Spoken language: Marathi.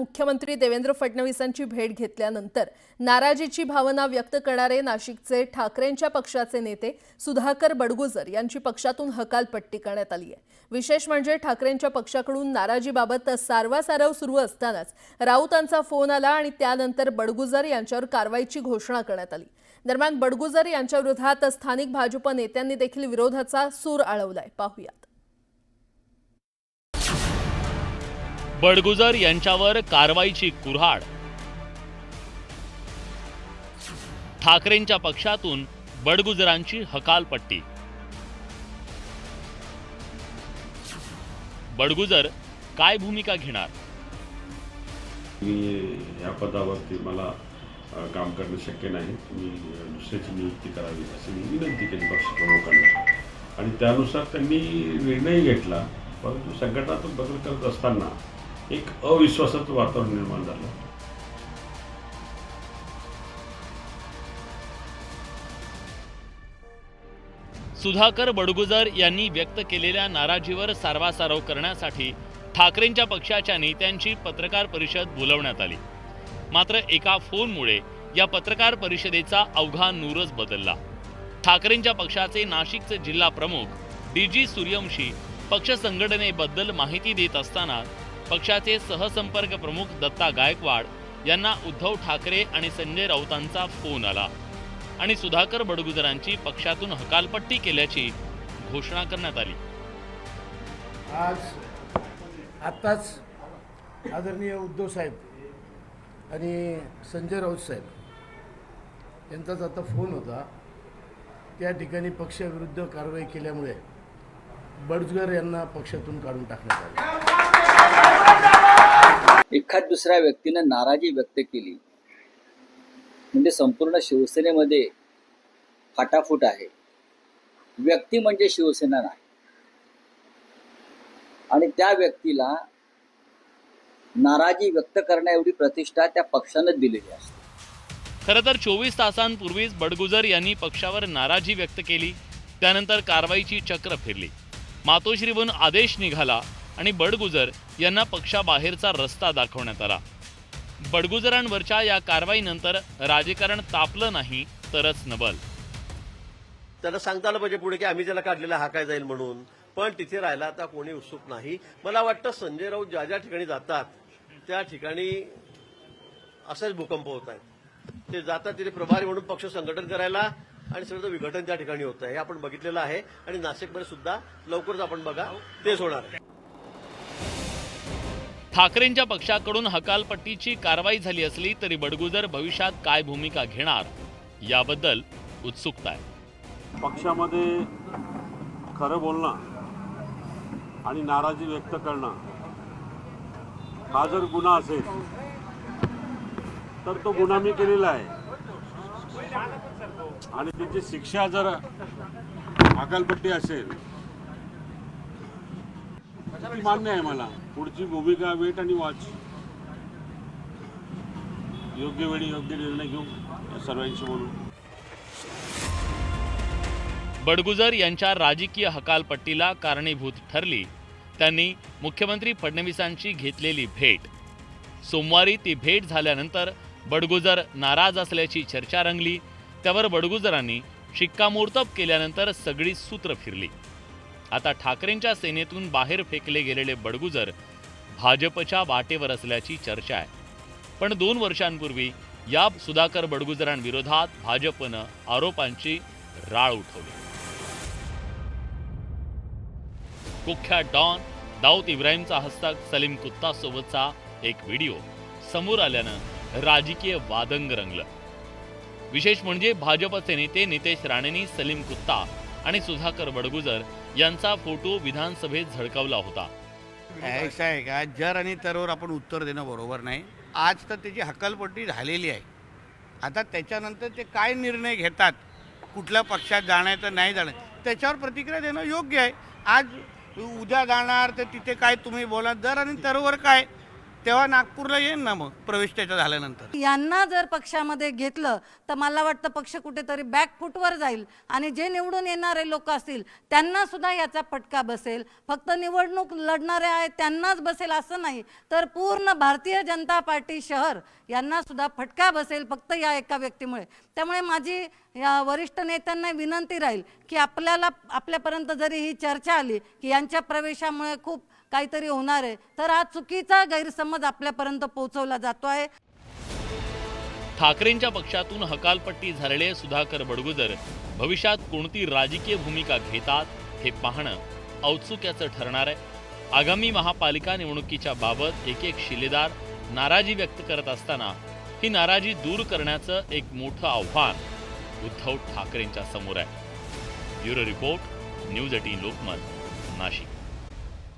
मुख्यमंत्री देवेंद्र फडणवीसांची भेट घेतल्यानंतर नाराजीची भावना व्यक्त करणारे नाशिकचे ठाकरेंच्या पक्षाचे नेते सुधाकर बडगुजर यांची पक्षातून हकालपट्टी करण्यात आली आहे। विशेष म्हणजे ठाकरेंच्या पक्षाकडून नाराजीबाबत सारवासारव सुरू असतानाच राऊतांचा फोन आला आणि त्यानंतर बडगुजर यांच्यावर कारवाईची घोषणा करण्यात आली। दरम्यान बडगुजर यांच्या विरोधात स्थानिक भाजप नेत्यांनी देखील विरोधाचा सूर आळवलाय। पाहूयात। बडगुजर यांच्यावर कारवाईची कुऱ्हाड। ठाकरेंच्या पक्षातून बडगुजरांची हकालपट्टी। बडगुजर काय भूमिका घेणार? मी या पदावरती मला काम करणे शक्य नाही, मी दुसऱ्याची नियुक्ती करावी अशी मी विनंती केली पक्षप्रमुखांना आणि त्यानुसार त्यांनी निर्णय घेतला। परंतु संघटनात्मक बदल करत असताना एक अविश्वासाचं वातावरण निर्माण झालं। सुधाकर बडगुजर यांनी व्यक्त केलेल्या नाराजीवर सारवासारव करण्यासाठी ठाकरेंच्या पक्षाच्या नेत्यांची पत्रकार परिषद बोलवण्यात आली। मात्र एका फोनमुळे या पत्रकार परिषदेचा अवघा नूरच बदलला। ठाकरेंच्या पक्षाचे नाशिकचे जिल्हा प्रमुख डीजी सूर्यवंशी पक्ष संघटनेबद्दल माहिती देत असताना पक्षाचे सहसंपर्क प्रमुख दत्ता गायकवाड यांना उद्धव ठाकरे आणि संजय राऊतांचा फोन आला आणि सुधाकर बडगुजरांची पक्षातून हकालपट्टी केल्याची घोषणा करण्यात आली। आताच आदरणीय उद्धव साहेब आणि संजय राऊत साहेब यांचाच आता फोन होता। त्या ठिकाणी पक्षाविरुद्ध कारवाई केल्यामुळे बडगुजर यांना पक्षातून काढून टाकण्यात आले। एखाद दुसऱ्या व्यक्तीने नाराजी व्यक्त केली म्हणजे संपूर्ण शिवसेनेमध्ये फाटाफूट आहे। व्यक्ती म्हणजे शिवसेना नाही आणि त्या व्यक्तीला नाराजी व्यक्त करण्या एवढी प्रतिष्ठा त्या पक्षाने दिलेली असते। खरं तर 24 तासांपूर्वीच बडगुजर यांनी पक्षावर नाराजी व्यक्त केली। त्यानंतर कारवाईची चक्र फिरली। मातोश्रीहून आदेश निघाला आणि बडगुजर यांना पक्षाबाहेरचा रस्ता दाखवण्यात आला। बडगुजरांवरच्या या कारवाईनंतर राजकारण तापलं नाही तरच नबल। त्याला सांगता आलं पाहिजे पुढे की आम्ही ज्याला काढलेला हा काय जाईल म्हणून, पण तिथे राहायला आता कोणी उत्सुक नाही। मला वाटतं संजय राऊत ज्या ज्या ठिकाणी जातात त्या ठिकाणी असेच भूकंप होत आहेत। ते जातात तिथे प्रभारी म्हणून पक्ष संघटन करायला आणि सगळं विघटन त्या ठिकाणी होतं हे आपण बघितलेलं आहे आणि नाशिकमध्ये सुद्धा लवकरच आपण बघा तेच होणार आहे। ठाकरेंच्या पक्षाकडून हकालपट्टीची कारवाई झाली असली तरी बडगुजर भविष्यात काय भूमिका घेणार याबद्दल उत्सुकता आहे। पक्षामध्ये खरं बोलणं आणि नाराजी व्यक्त करणं हा जर गुन्हा असेल तर तो गुन्हा मी केलेला आहे आणि त्याची शिक्षा जर हकालपट्टी असेल ती मान्य आहे। मला पुढची भूमिका वेट आणि वॉच, योग्य वेळी योग्य निर्णय घेऊ या सर्वांशी बोलू। बडगुजर यांच्या राजकीय हकालपट्टीला कारणीभूत ठरली त्यांनी मुख्यमंत्री फडणवीसांची घेतलेली भेट। सोमवारी ती भेट झाल्यानंतर बडगुजर नाराज असल्याची चर्चा रंगली। त्यावर बडगुजरांनी शिक्कामोर्तब केल्यानंतर सगळी सूत्र फिरली। आता ठाकरेंच्या सेनेतून बाहेर फेकले गेलेले बडगुजर भाजपच्या वाटेवर असल्याची चर्चा आहे। पण 2 वर्षांपूर्वी या सुधाकर बडगुजरांविरोधात भाजपनं आरोपांची राळ उठवली। कुख्यात डॉन दाऊद इब्राहिमचा हस्तक सलीम कुत्ता सोबतचा एक व्हिडिओ समोर आल्यानं राजकीय वादंग रंगलं। विशेष म्हणजे भाजपचे नेते नितेश राणेंनी सलीम कुत्ता आणि सुधाकर बडगुजर यांचा फोटो विधानसभेत झळकावला होता। ऐसा आहे का, जर आणि तरवर आपण उत्तर देणं बरोबर नाही। आज तर त्याची हकालपट्टी झालेली आहे। आता त्याच्यानंतर ते काय निर्णय घेतात, कुठल्या पक्षात जाण्याचं नाही जाणं, त्याच्यावर प्रतिक्रिया देणं योग्य आहे। आज उद्या जाणार तर तिथे काय तुम्ही बोला, जर आणि तरवर काय तेव्हा नागपूरला येईन ना मग प्रवेश त्याचा झाल्यानंतर. यांना जर पक्षामध्ये घेतलं तर मला वाटतं पक्ष कुठेतरी बॅकफूटवर जाईल आणि जे निवडून येणारे लोक असतील त्यांना सुद्धा याचा फटका बसेल. फक्त निवडणूक लढणारे आहेत त्यांनाच बसेल असं नाही, तर पूर्ण भारतीय जनता पार्टी शहर यांना सुद्धा फटका बसेल फक्त या एका व्यक्तीमुळे. त्यामुळे माझी या वरिष्ठ नेत्यांना विनंती राहील की आपल्यापर्यंत जरी ही चर्चा आली की यांच्या प्रवेशामुळे खूप काहीतरी होणार आहे, तर हा चुकीचा गैरसमज आपल्यापर्यंत पोहोचवला जातो आहे. ठाकरेंच्या पक्षातून हकालपट्टी झालेले सुधाकर बडगुजर भविष्यात कोणती राजकीय भूमिका घेतात हे पाहणं औत्सुक्याचं ठरणार आहे. आगामी महापालिका निवडणुकीच्या बाबत एक शिलेदार नाराजी व्यक्त करत असताना ही नाराजी दूर करण्याचं एक मोठं आव्हान उद्धव ठाकरेंच्या समोर आहे. Bureau report, news 18 Lokmat, Nashik.